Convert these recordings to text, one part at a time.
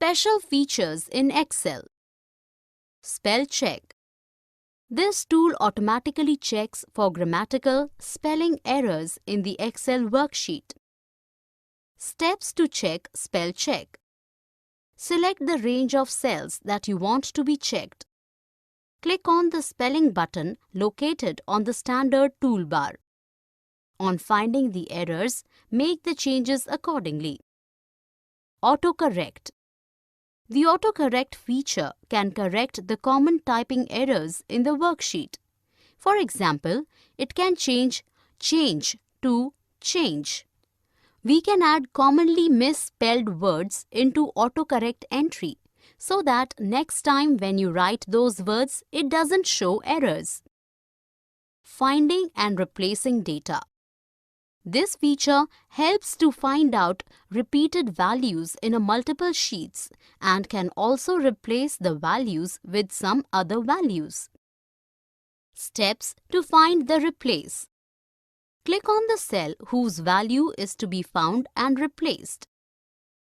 Special features in Excel. Spell check. This tool automatically checks for grammatical spelling errors in the Excel worksheet. Steps to check spell check. Select the range of cells that you want to be checked. Click on the spelling button located on the standard toolbar. On finding the errors, make the changes accordingly. Autocorrect. The autocorrect feature can correct the common typing errors in the worksheet. For example, it can change to change. We can add commonly misspelled words into autocorrect entry so that next time when you write those words, it doesn't show errors. Finding and replacing data. This feature helps to find out repeated values in a multiple sheets and can also replace the values with some other values. Steps to find the replace. Click on the cell whose value is to be found and replaced.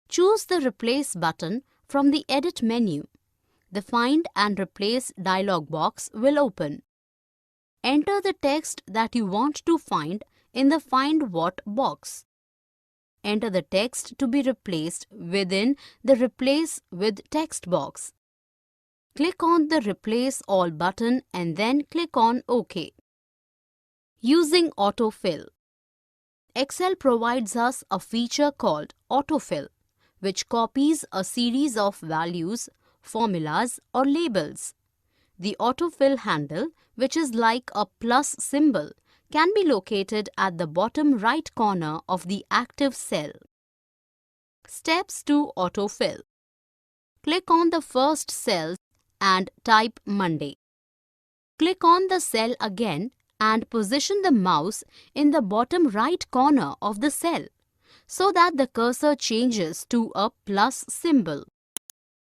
Choose the Replace button from the Edit menu. The Find and Replace dialog box will open. Enter the text that you want to find in the Find What box. Enter the text to be replaced within the Replace with Text box. Click on the Replace All button and then click on OK. Using Autofill. Excel provides us a feature called Autofill, which copies a series of values, formulas, or labels. The autofill handle, which is like a plus symbol, can be located at the bottom right corner of the active cell. Steps to autofill. Click on the first cell and type Monday. Click on the cell again and position the mouse in the bottom right corner of the cell so that the cursor changes to a plus symbol.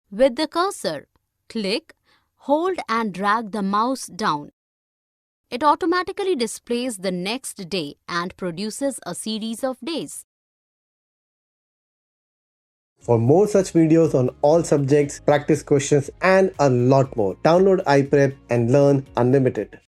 With the cursor, click, hold and drag the mouse down. It automatically displays the next day and produces a series of days. For more such videos on all subjects, practice questions and a lot more, download iPrep and learn unlimited.